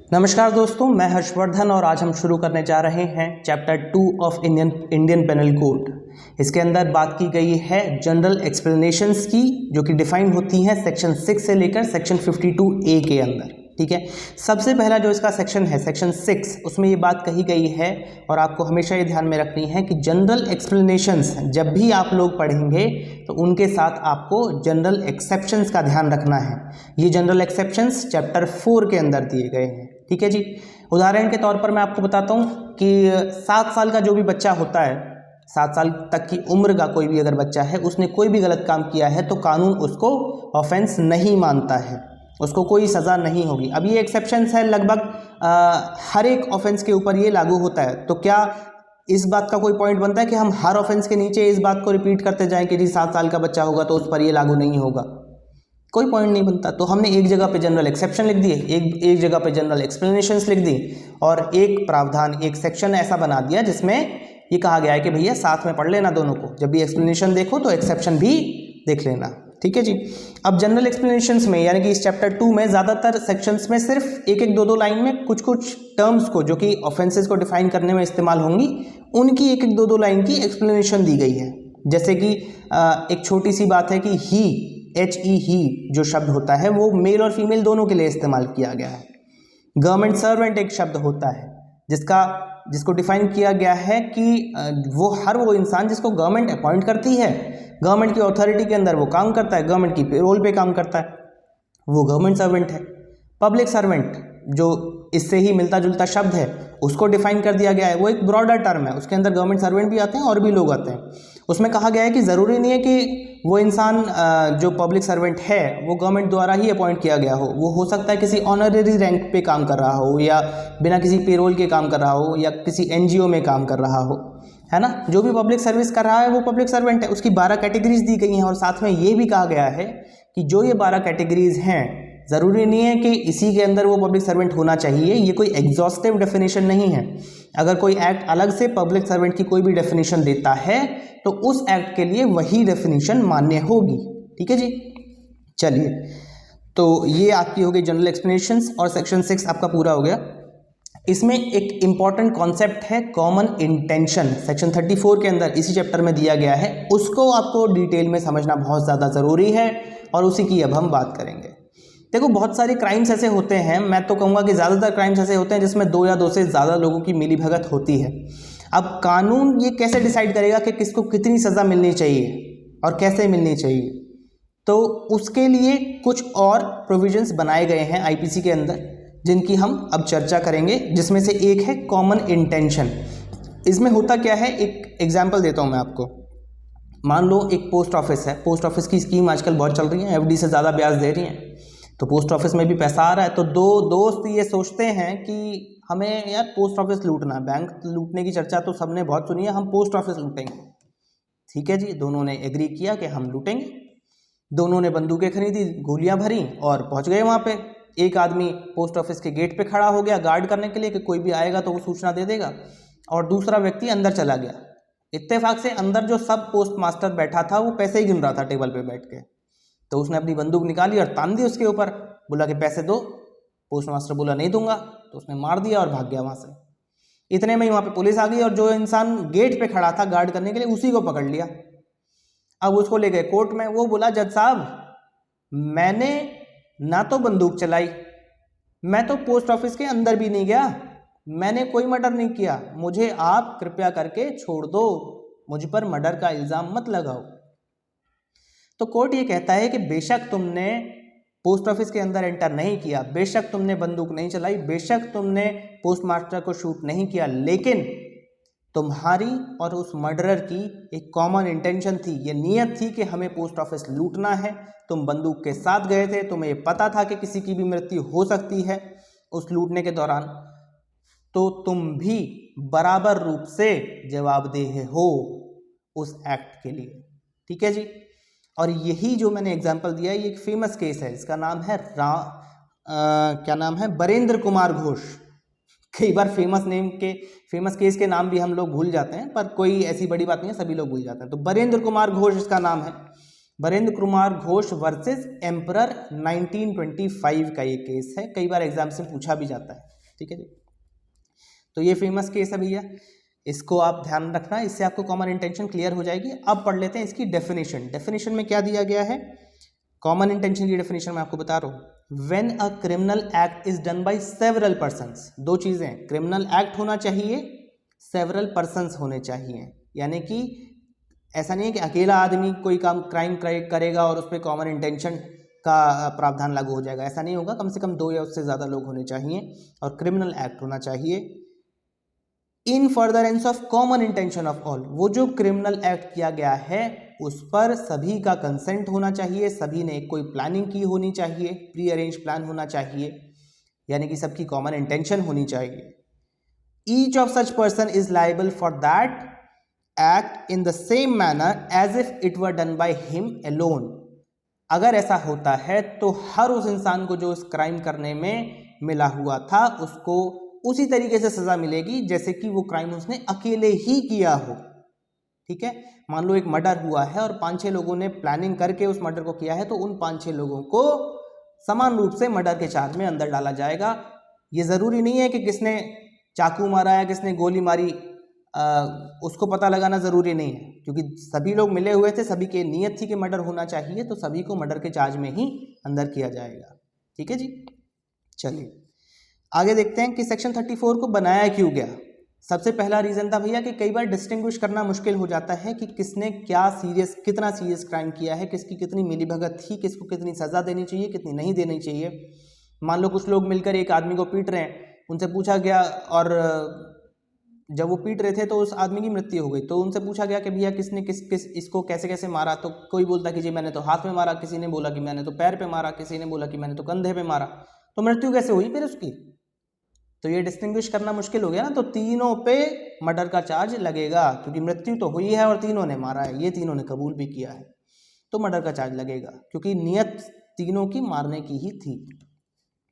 नमस्कार दोस्तों, मैं हर्षवर्धन और आज हम शुरू करने जा रहे हैं chapter 2 of Indian penal code. इसके अंदर बात की गई है जनरल एक्सप्लेनेशंस की, जो कि डिफाइन होती हैं सेक्शन 6 से लेकर सेक्शन 52A के अंदर। ठीक है, सबसे पहला जो इसका सेक्शन है सेक्शन 6, उसमें ये बात कही गई है और आपको हमेशा ये ध्यान में रखनी है कि जनरल एक्सप्लेनेशंस जब भी आप लोग पढ़ेंगे तो उनके साथ आपको जनरल एक्सेप्शंस का ध्यान रखना है। ये जनरल एक्सेप्शंस चैप्टर 4 के अंदर दिए गए हैं। ठीक है जी, उदाहरण के तौर पर मैं आपको बताता हूँ कि 7 साल का जो भी बच्चा होता है, 7 साल तक की उम्र का कोई भी अगर बच्चा है, उसने कोई भी गलत काम किया है तो कानून उसको ऑफेंस नहीं मानता है, उसको कोई सज़ा नहीं होगी। अब ये एक्सेप्शंस है, लगभग हर एक ऑफेंस के ऊपर ये लागू होता है। तो क्या इस बात का कोई पॉइंट बनता है कि हम हर ऑफेंस के नीचे इस बात को रिपीट करते जाएं कि जी 7 साल का बच्चा होगा तो उस पर ये लागू नहीं होगा? कोई पॉइंट नहीं बनता। तो हमने एक जगह पे जनरल एक्सेप्शन लिख दिए, एक जगह पे जनरल एक्सप्लेनेशंस लिख दी और एक प्रावधान, एक सेक्शन ऐसा बना दिया जिसमें ये कहा गया है कि भैया साथ में पढ़ लेना दोनों को, जब भी एक्सप्लेनेशन देखो तो एक्सेप्शन भी देख लेना। ठीक है जी। अब जनरल एक्सप्लेनेशंस में यानी कि इस चैप्टर 2 में ज़्यादातर सेक्शंस में सिर्फ एक दो लाइन में कुछ टर्म्स को, जो कि ऑफेंसेस को डिफाइन करने में इस्तेमाल होंगी, उनकी एक दो लाइन की एक्सप्लेनेशन दी गई है। जैसे कि एक छोटी सी बात है कि ही जो शब्द होता है वो मेल और फीमेल दोनों के लिए इस्तेमाल किया गया है। गवर्नमेंट सर्वेंट एक शब्द होता है जिसको डिफाइन किया गया है कि वो इंसान जिसको गवर्नमेंट अपॉइंट करती है, गवर्नमेंट की अथॉरिटी के अंदर वो काम करता है, गवर्नमेंट की पेरोल पे काम करता है, वो गवर्नमेंट सर्वेंट है। पब्लिक सर्वेंट जो इससे ही मिलता जुलता शब्द है, उसको डिफाइन कर दिया गया है। वो एक ब्रॉडर टर्म है, उसके अंदर गवर्नमेंट सर्वेंट भी आते हैं और भी लोग आते हैं। उसमें कहा गया है कि ज़रूरी नहीं है कि वो इंसान जो पब्लिक सर्वेंट है वो गवर्नमेंट द्वारा ही अपॉइंट किया गया हो। वो हो सकता है किसी ऑनररी रैंक पे काम कर रहा हो, या बिना किसी पेरोल के काम कर रहा हो, या किसी NGO में काम कर रहा हो, है ना। जो भी पब्लिक सर्विस कर रहा है वो पब्लिक सर्वेंट है। उसकी 12 कैटेगरीज दी गई हैं और साथ में ये भी कहा गया है कि जो ये 12 कैटेगरीज हैं, ज़रूरी नहीं है कि इसी के अंदर वो पब्लिक सर्वेंट होना चाहिए। ये कोई एग्जॉस्टिव डेफिनेशन नहीं है। अगर कोई एक्ट अलग से पब्लिक सर्वेंट की कोई भी डेफिनेशन देता है तो उस एक्ट के लिए वही डेफिनेशन मान्य होगी। ठीक है जी। चलिए, तो ये आपकी हो गई जनरल एक्सप्लेनेशंस और सेक्शन 6 आपका पूरा हो गया। इसमें एक इंपॉर्टेंट कॉन्सेप्ट है कॉमन इंटेंशन, सेक्शन 34 के अंदर इसी चैप्टर में दिया गया है। उसको आपको डिटेल में समझना बहुत ज़्यादा ज़रूरी है और उसी की अब हम बात करेंगे। देखो, बहुत सारे क्राइम्स ऐसे होते हैं, मैं तो कहूँगा कि ज़्यादातर क्राइम्स ऐसे होते हैं जिसमें 2 या 2 से ज़्यादा लोगों की मिलीभगत होती है। अब कानून ये कैसे डिसाइड करेगा कि किसको कितनी सज़ा मिलनी चाहिए और कैसे मिलनी चाहिए? तो उसके लिए कुछ और प्रोविजंस बनाए गए हैं IPC के अंदर, जिनकी हम अब चर्चा करेंगे, जिसमें से एक है कॉमन इंटेंशन। इसमें होता क्या है, एक एग्जाम्पल देता हूँ मैं आपको। मान लो एक पोस्ट ऑफिस है, पोस्ट ऑफिस की स्कीम आजकल बहुत चल रही है, FD से ज़्यादा ब्याज दे रही हैं, तो पोस्ट ऑफिस में भी पैसा आ रहा है। तो 2 दोस्त ये सोचते हैं कि हमें यार पोस्ट ऑफिस लूटना है। बैंक लूटने की चर्चा तो सबने बहुत सुनी है, हम पोस्ट ऑफिस लूटेंगे। ठीक है जी, दोनों ने एग्री किया कि हम लूटेंगे। दोनों ने बंदूकें खरीदी, गोलियां भरी और पहुंच गए वहां पे। एक आदमी पोस्ट ऑफिस के गेट पे खड़ा हो गया गार्ड करने के लिए कि कोई भी आएगा तो वो सूचना दे देगा, और दूसरा व्यक्ति अंदर चला गया। इत्तेफाक से अंदर जो सब पोस्ट मास्टर बैठा था वो पैसे ही गिन रहा था टेबल पे बैठ के। तो उसने अपनी बंदूक निकाली और तान दी उसके ऊपर, बोला कि पैसे दो। पोस्ट मास्टर बोला नहीं दूंगा, तो उसने मार दिया और भाग गया वहां से। इतने में ही वहां पे पुलिस आ गई और जो इंसान गेट पे खड़ा था गार्ड करने के लिए, उसी को पकड़ लिया। अब उसको ले गए कोर्ट में। वो बोला, जज साहब, मैंने ना तो बंदूक चलाई, मैं तो पोस्ट ऑफिस के अंदर भी नहीं गया, मैंने कोई मर्डर नहीं किया, मुझे आप कृपया करके छोड़ दो, मुझ पर मर्डर का इल्जाम मत लगाओ। तो कोर्ट ये कहता है कि बेशक तुमने पोस्ट ऑफिस के अंदर एंटर नहीं किया, बेशक तुमने बंदूक नहीं चलाई, बेशक तुमने पोस्ट मास्टर को शूट नहीं किया, लेकिन तुम्हारी और उस मर्डरर की एक कॉमन इंटेंशन थी, ये नीयत थी कि हमें पोस्ट ऑफिस लूटना है। तुम बंदूक के साथ गए थे, तुम्हें ये पता था कि किसी की भी मृत्यु हो सकती है उस लूटने के दौरान, तो तुम भी बराबर रूप से जवाबदेह हो उस एक्ट के लिए। ठीक है जी। और यही जो मैंने एग्जाम्पल दिया, ये एक फेमस केस है, इसका नाम है क्या नाम है, बरेंद्र कुमार घोष। कई बार फेमस केस के नाम भी हम लोग भूल जाते हैं, पर कोई ऐसी बड़ी बात नहीं है, सभी लोग भूल जाते हैं। तो बरेंद्र कुमार घोष इसका नाम है। वीरेंद्र कुमार घोष वर्सेस एम्परर 1925 का ये केस है, कई बार एग्जाम से पूछा भी जाता है। ठीक है जी, तो ये फेमस केस है भैया, इसको आप ध्यान रखना, इससे आपको कॉमन इंटेंशन क्लियर हो जाएगी। अब पढ़ लेते हैं इसकी डेफिनेशन। डेफिनेशन में क्या दिया गया है, कॉमन इंटेंशन की डेफिनेशन मैं आपको बता रहा हूँ। When a criminal act is done by several persons, दो चीजें, क्रिमिनल एक्ट होना चाहिए, सेवरल पर्सन्स होने चाहिए, यानी कि ऐसा नहीं है कि अकेला आदमी कोई काम क्राइम करेगा और उस पर कॉमन इंटेंशन का प्रावधान लागू हो जाएगा, ऐसा नहीं होगा। कम से कम दो या उससे ज़्यादा लोग होने चाहिए और क्रिमिनल एक्ट होना चाहिए इन furtherance of common intention of all. वो जो क्रिमिनल एक्ट किया गया है उस पर सभी का कंसेंट होना चाहिए, सभी ने कोई प्लानिंग की होनी चाहिए, प्री अरेंज प्लान होना चाहिए, यानी कि सबकी कॉमन इंटेंशन होनी चाहिए। Each of such person is liable for that act in the same manner as if it were done by him alone. अगर ऐसा होता है तो हर उस इंसान को जो इस क्राइम करने में मिला हुआ था उसको उसी तरीके से सजा मिलेगी जैसे कि वो क्राइम उसने अकेले ही किया हो। ठीक है, मान लो एक मर्डर हुआ है और 5-6 लोगों ने प्लानिंग करके उस मर्डर को किया है, तो उन 5-6 लोगों को समान रूप से मर्डर के चार्ज में अंदर डाला जाएगा। ये जरूरी नहीं है कि किसने चाकू मारा है, किसने गोली मारी, उसको पता लगाना जरूरी नहीं है, क्योंकि सभी लोग मिले हुए थे, सभी की नीयत थी कि मर्डर होना चाहिए, तो सभी को मर्डर के चार्ज में ही अंदर किया जाएगा। ठीक है जी, चलिए आगे देखते हैं कि सेक्शन 34 को बनाया क्यों गया। सबसे पहला रीजन था भैया कि कई बार डिस्टिंग्विश करना मुश्किल हो जाता है कि किसने कितना सीरियस क्राइम किया है, किसकी कितनी मिलीभगत थी, किसको कितनी सजा देनी चाहिए, कितनी नहीं देनी चाहिए। मान लो कुछ लोग मिलकर एक आदमी को पीट रहे हैं, उनसे पूछा गया, और जब वो पीट रहे थे तो उस आदमी की मृत्यु हो गई, तो उनसे पूछा गया कि भैया किसने किस इसको कैसे कैसे मारा, तो कोई बोलता कि जी मैंने तो हाथ में मारा, किसी ने बोला कि मैंने तो पैर पे मारा, किसी ने बोला कि मैंने तो कंधे पे मारा, तो मृत्यु कैसे हुई फिर उसकी। तो ये डिस्टिंग्विश करना मुश्किल हो गया ना, तो तीनों पे मर्डर का चार्ज लगेगा, क्योंकि मृत्यु तो हुई है और तीनों ने मारा है, ये तीनों ने कबूल भी किया है, तो मर्डर का चार्ज लगेगा, क्योंकि नियत तीनों की मारने की ही थी।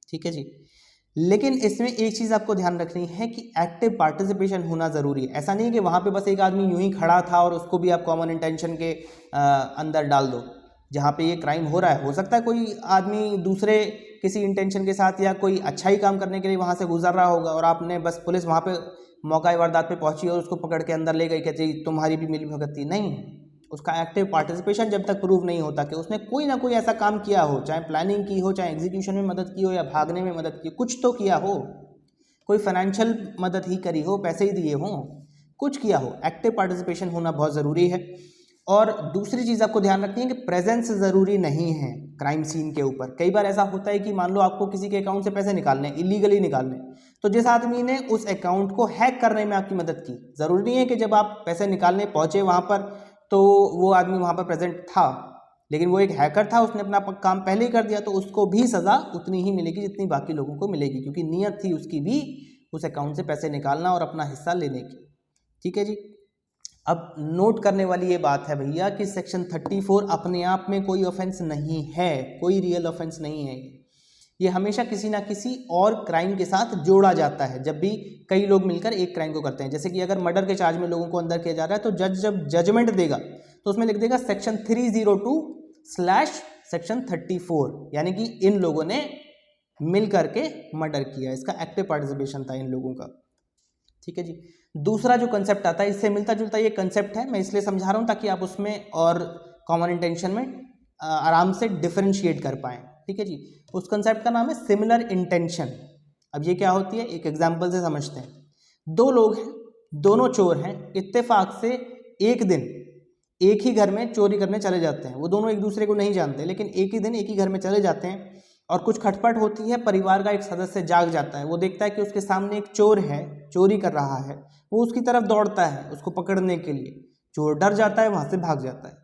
ठीक है जी, लेकिन इसमें एक चीज़ आपको ध्यान रखनी है कि एक्टिव पार्टिसिपेशन होना ज़रूरी है। ऐसा नहीं है कि वहाँ पे बस एक आदमी यूं ही खड़ा था और उसको भी आप कॉमन इंटेंशन के अंदर डाल दो। जहाँ पे ये क्राइम हो रहा है, हो सकता है कोई आदमी दूसरे किसी इंटेंशन के साथ या कोई अच्छा ही काम करने के लिए वहाँ से गुजर रहा होगा, और आपने बस पुलिस वहाँ पे मौका वारदात पे पहुंची और उसको पकड़ के अंदर ले गई, कहती तुम्हारी भी मिलीभगत थी। नहीं, उसका एक्टिव पार्टिसिपेशन जब तक प्रूव नहीं होता कि उसने कोई ना कोई ऐसा काम किया हो, चाहे प्लानिंग की हो, चाहे एग्जीक्यूशन में मदद की हो, या भागने में मदद की, कुछ तो किया हो, कोई फाइनेंशियल मदद ही करी हो, पैसे ही दिए हों, कुछ किया हो, एक्टिव पार्टिसिपेशन होना बहुत ज़रूरी है। और दूसरी चीज़ आपको ध्यान रखनी है कि प्रेजेंस ज़रूरी नहीं है क्राइम सीन के ऊपर। कई बार ऐसा होता है कि मान लो आपको किसी के अकाउंट से पैसे निकालने, इलीगली निकालने, तो जिस आदमी ने उस अकाउंट को हैक करने में आपकी मदद की, ज़रूरी नहीं है कि जब आप पैसे निकालने पहुँचे वहाँ पर तो वो आदमी वहाँ पर प्रेजेंट था, लेकिन वो एक हैकर था, उसने अपना काम पहले ही कर दिया, तो उसको भी सज़ा उतनी ही मिलेगी जितनी बाकी लोगों को मिलेगी, क्योंकि नीयत थी उसकी भी उस अकाउंट से पैसे निकालना और अपना हिस्सा लेने की। ठीक है जी, अब नोट करने वाली ये बात है भैया कि सेक्शन 34 अपने आप में कोई ऑफेंस नहीं है, कोई रियल ऑफेंस नहीं है। ये हमेशा किसी ना किसी और क्राइम के साथ जोड़ा जाता है जब भी कई लोग मिलकर एक क्राइम को करते हैं। जैसे कि अगर मर्डर के चार्ज में लोगों को अंदर किया जा रहा है, तो जज जब जजमेंट देगा तो उसमें लिख देगा सेक्शन 302/सेक्शन 34, यानी कि इन लोगों ने मिल करके मर्डर किया, इसका एक्टिव पार्टिसिपेशन था इन लोगों का। ठीक है जी, दूसरा जो कंसेप्ट आता है, इससे मिलता जुलता ये कंसेप्ट है, मैं इसलिए समझा रहा हूँ ताकि आप उसमें और कॉमन इंटेंशन में आराम से डिफरेंशिएट कर पाएँ। ठीक है जी, उस कंसेप्ट का नाम है सिमिलर इंटेंशन। अब ये क्या होती है, एक एग्जांपल से समझते हैं। दो लोग हैं, दोनों चोर हैं, इत्तेफाक से एक दिन एक ही घर में चोरी करने चले जाते हैं। वो दोनों एक दूसरे को नहीं जानते, लेकिन एक ही दिन एक ही घर में चले जाते हैं और कुछ खटपट होती है। परिवार का एक सदस्य जाग जाता है, वो देखता है कि उसके सामने एक चोर है, चोरी कर रहा है, वो उसकी तरफ दौड़ता है उसको पकड़ने के लिए। चोर डर जाता है, वहाँ से भाग जाता है।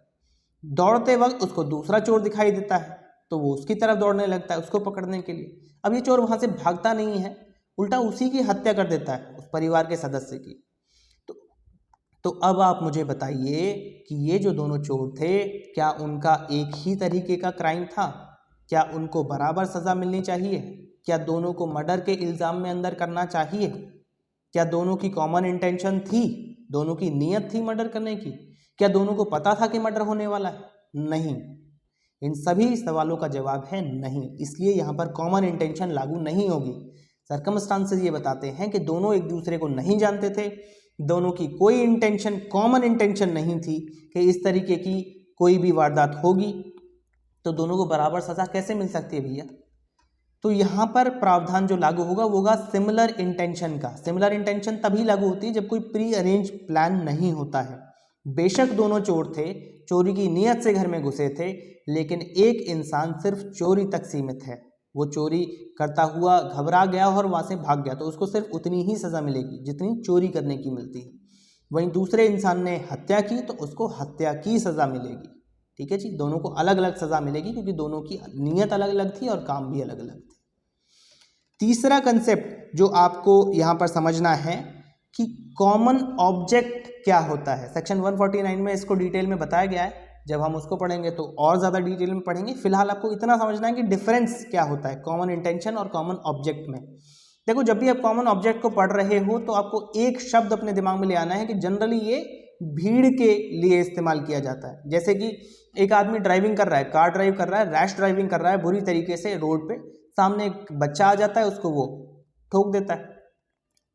दौड़ते वक्त उसको दूसरा चोर दिखाई देता है, तो वो उसकी तरफ दौड़ने लगता है उसको पकड़ने के लिए। अब ये चोर वहाँ से भागता नहीं है, उल्टा उसी की हत्या कर देता है, उस परिवार के सदस्य की। तो अब आप मुझे बताइए कि ये जो दोनों चोर थे, क्या उनका एक ही तरीके का क्राइम था? क्या उनको बराबर सज़ा मिलनी चाहिए? क्या दोनों को मर्डर के इल्ज़ाम में अंदर करना चाहिए? क्या दोनों की कॉमन इंटेंशन थी, दोनों की नीयत थी मर्डर करने की? क्या दोनों को पता था कि मर्डर होने वाला है? नहीं। इन सभी सवालों का जवाब है नहीं, इसलिए यहाँ पर कॉमन इंटेंशन लागू नहीं होगी। सर्कमस्टांसेस ये बताते हैं कि दोनों एक दूसरे को नहीं जानते थे, दोनों की कोई इंटेंशन, कॉमन इंटेंशन नहीं थी कि इस तरीके की कोई भी वारदात होगी, तो दोनों को बराबर सज़ा कैसे मिल सकती है भैया। तो यहाँ पर प्रावधान जो लागू होगा वो होगा सिमिलर इंटेंशन का। सिमिलर इंटेंशन तभी लागू होती है जब कोई प्री अरेंज प्लान नहीं होता है। बेशक दोनों चोर थे, चोरी की नीयत से घर में घुसे थे, लेकिन एक इंसान सिर्फ चोरी तक सीमित है, वो चोरी करता हुआ घबरा गया और वहाँ से भाग गया, तो उसको सिर्फ उतनी ही सज़ा मिलेगी जितनी चोरी करने की मिलती है। वहीं दूसरे इंसान ने हत्या की तो उसको हत्या की सज़ा मिलेगी। ठीक है जी, दोनों को अलग अलग सज़ा मिलेगी क्योंकि दोनों की नीयत अलग अलग थी और काम भी अलग अलग थे। तीसरा कंसेप्ट जो आपको यहाँ पर समझना है कि कॉमन ऑब्जेक्ट क्या होता है। सेक्शन 149 में इसको डिटेल में बताया गया है, जब हम उसको पढ़ेंगे तो और ज़्यादा डिटेल में पढ़ेंगे। फिलहाल आपको इतना समझना है कि डिफरेंस क्या होता है कॉमन इंटेंशन और कॉमन ऑब्जेक्ट में। देखो, जब भी आप कॉमन ऑब्जेक्ट को पढ़ रहे हो तो आपको एक शब्द अपने दिमाग में ले आना है कि जनरली ये भीड़ के लिए इस्तेमाल किया जाता है। जैसे कि एक आदमी ड्राइविंग कर रहा है, कार ड्राइव कर रहा है, रैश ड्राइविंग कर रहा है बुरी तरीके से रोड पे, सामने एक बच्चा आ जाता है, उसको वो ठोक देता है,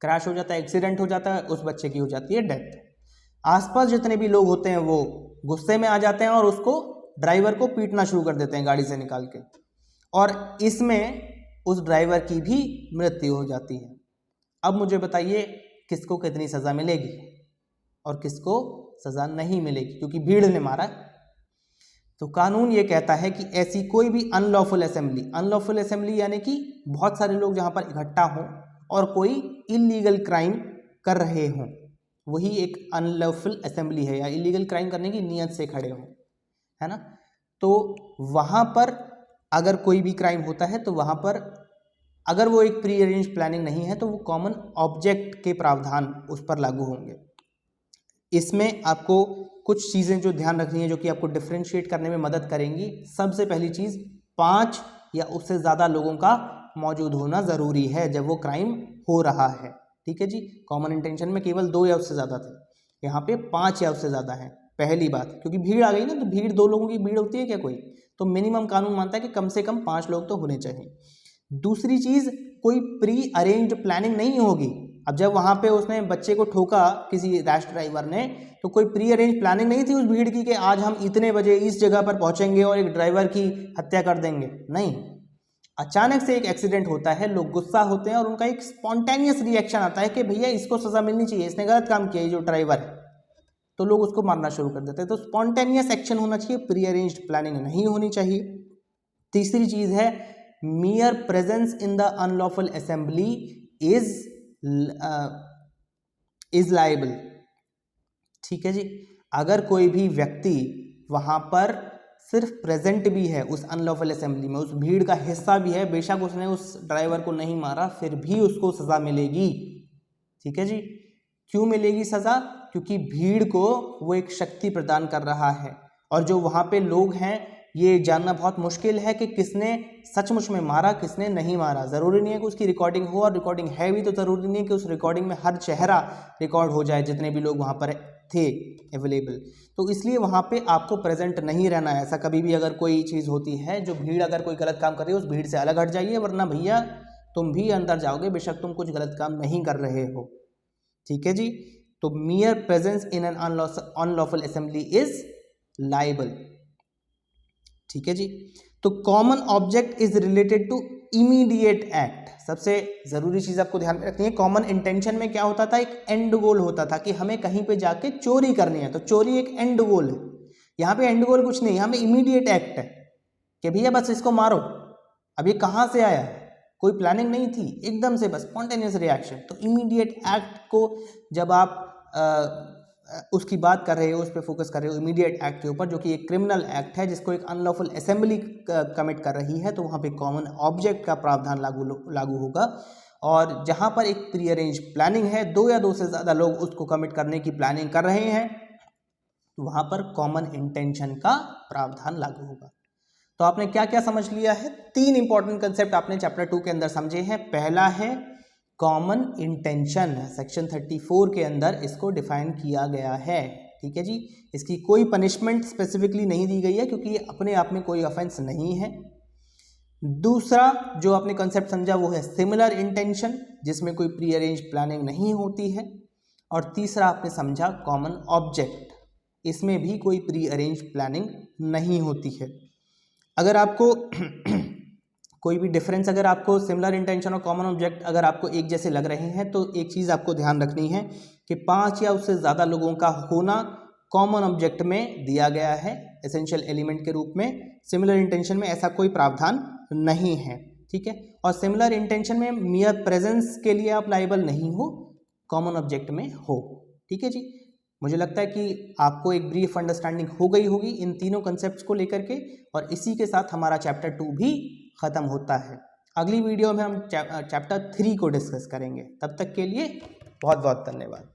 क्रैश हो जाता है, एक्सीडेंट हो जाता है, उस बच्चे की हो जाती है डेथ। आसपास जितने भी लोग होते हैं वो गुस्से में आ जाते हैं और उसको, ड्राइवर को पीटना शुरू कर देते हैं गाड़ी से निकाल के, और इसमें उस ड्राइवर की भी मृत्यु हो जाती है। अब मुझे बताइए किसको कितनी सज़ा मिलेगी और किसको सज़ा नहीं मिलेगी, क्योंकि भीड़ ने मारा। तो कानून ये कहता है कि ऐसी कोई भी अनलॉफुल असेंबली यानी कि बहुत सारे लोग जहाँ पर इकट्ठा हों और कोई इलीगल क्राइम कर रहे हों, वही एक अनलॉफुल असेंबली है, या इलीगल क्राइम करने की नीयत से खड़े हों, है ना। तो वहाँ पर अगर कोई भी क्राइम होता है तो वहाँ पर अगर वो एक प्री अरेंज प्लानिंग नहीं है तो वो कॉमन ऑब्जेक्ट के प्रावधान उस पर लागू होंगे। इसमें आपको कुछ चीज़ें जो ध्यान रखनी है, जो कि आपको डिफ्रेंशिएट करने में मदद करेंगी। सबसे पहली चीज़, 5 या उससे ज़्यादा लोगों का मौजूद होना ज़रूरी है जब वो क्राइम हो रहा है। ठीक है जी, कॉमन इंटेंशन में केवल 2 या उससे ज़्यादा थे, यहाँ पे 5 या उससे ज़्यादा है। पहली बात, क्योंकि भीड़ आ गई ना, तो भीड़ 2 लोगों की भीड़ होती है क्या कोई, तो मिनिमम कानून मानता है कि कम से कम 5 लोग तो होने चाहिए। दूसरी चीज़, कोई प्री अरेंज्ड प्लानिंग नहीं होगी। अब जब वहाँ पे उसने बच्चे को ठोका किसी रैश ड्राइवर ने, तो कोई प्री अरेंज प्लानिंग नहीं थी उस भीड़ की कि आज हम इतने बजे इस जगह पर पहुँचेंगे और एक ड्राइवर की हत्या कर देंगे। नहीं, अचानक से एक एक्सीडेंट होता है, लोग गुस्सा होते हैं और उनका एक स्पॉन्टेनियस रिएक्शन आता है कि भैया इसको सज़ा मिलनी चाहिए, इसने गलत काम किया, ये जो ड्राइवर है, तो लोग उसको मारना शुरू कर देते हैं। तो स्पॉन्टेनियस एक्शन होना चाहिए, प्री अरेंज्ड प्लानिंग नहीं होनी चाहिए। तीसरी चीज़ है, mere presence in the unlawful assembly is liable। ठीक है जी, अगर कोई भी व्यक्ति वहाँ पर सिर्फ प्रेजेंट भी है उस अनलॉफुल असेंबली में, उस भीड़ का हिस्सा भी है, बेशक उसने उस ड्राइवर को नहीं मारा, फिर भी उसको सज़ा मिलेगी। ठीक है जी, क्यों मिलेगी सज़ा? क्योंकि भीड़ को वो एक शक्ति प्रदान कर रहा है, और जो वहाँ पे लोग हैं ये जानना बहुत मुश्किल है कि किसने सचमुच में मारा, किसने नहीं मारा। ज़रूरी नहीं है कि उसकी रिकॉर्डिंग हो, और रिकॉर्डिंग है भी तो ज़रूरी नहीं है कि उस रिकॉर्डिंग में हर चेहरा रिकॉर्ड हो जाए जितने भी लोग वहाँ पर थे अवेलेबल। तो इसलिए वहाँ पे आपको प्रेजेंट नहीं रहना है। ऐसा कभी भी अगर कोई चीज़ होती है, जो भीड़ अगर कोई गलत काम कर रही है, उस भीड़ से अलग हट जाइए, वरना भैया तुम भी अंदर जाओगे, बेशक तुम कुछ गलत काम नहीं कर रहे हो। ठीक है जी, तो mere presence in an unlawful assembly is liable। ठीक है जी, तो common object is related to immediate act. सबसे जरूरी चीज आपको ध्यान में रखनी है, कॉमन इंटेंशन में क्या होता था, एक एंड गोल होता था कि हमें कहीं पे जाके चोरी करनी है, तो चोरी एक एंड गोल है। यहाँ पे एंड गोल कुछ नहीं, यहाँ पे इमीडिएट एक्ट है कि भैया बस इसको मारो। अब ये कहाँ से आया, कोई प्लानिंग नहीं थी, एकदम से बस स्पॉन्टेनियस रिएक्शन। तो इमीडिएट एक्ट को जब आप उसकी बात कर रहे हो, उस पर फोकस कर रहे हो इमीडिएट एक्ट के ऊपर, जो कि एक क्रिमिनल एक्ट है जिसको एक अनलॉफुल असेंबली कमिट कर रही है, तो वहाँ पे कॉमन ऑब्जेक्ट का प्रावधान लागू होगा। और जहाँ पर एक प्री अरेंज प्लानिंग है, 2 या 2 से ज़्यादा लोग उसको कमिट करने की प्लानिंग कर रहे हैं, तो वहाँ पर कॉमन इंटेंशन का प्रावधान लागू होगा। तो आपने क्या क्या समझ लिया है? 3 इंपॉर्टेंट कंसेप्ट आपने चैप्टर 2 के अंदर समझे हैं। पहला है कॉमन इंटेंशन, सेक्शन 34 के अंदर इसको डिफाइन किया गया है। ठीक है जी। इसकी कोई पनिशमेंट स्पेसिफिकली नहीं दी गई है क्योंकि ये अपने आप में कोई ऑफेंस नहीं है। दूसरा जो आपने कॉन्सेप्ट समझा वो है सिमिलर इंटेंशन, जिसमें कोई प्री अरेंज प्लानिंग नहीं होती है। और तीसरा आपने समझा कॉमन ऑब्जेक्ट, इसमें भी कोई प्री अरेंज प्लानिंग नहीं होती है। अगर आपको कोई भी डिफरेंस, अगर आपको सिमिलर इंटेंशन और कॉमन ऑब्जेक्ट अगर आपको एक जैसे लग रहे हैं तो एक चीज़ आपको ध्यान रखनी है कि 5 या उससे ज़्यादा लोगों का होना कॉमन ऑब्जेक्ट में दिया गया है एसेंशियल एलिमेंट के रूप में। सिमिलर इंटेंशन में ऐसा कोई प्रावधान नहीं है, ठीक है। और सिमिलर इंटेंशन में मियर प्रेजेंस के लिए आप लायबल नहीं हो, कॉमन ऑब्जेक्ट में हो, ठीक है जी। मुझे लगता है कि आपको एक ब्रीफ अंडरस्टैंडिंग हो गई होगी इन तीनों कंसेप्ट्स को लेकर के, और इसी के साथ हमारा चैप्टर 2 भी ख़त्म होता है। अगली वीडियो में हम चैप्टर 3 को डिस्कस करेंगे। तब तक के लिए बहुत बहुत धन्यवाद।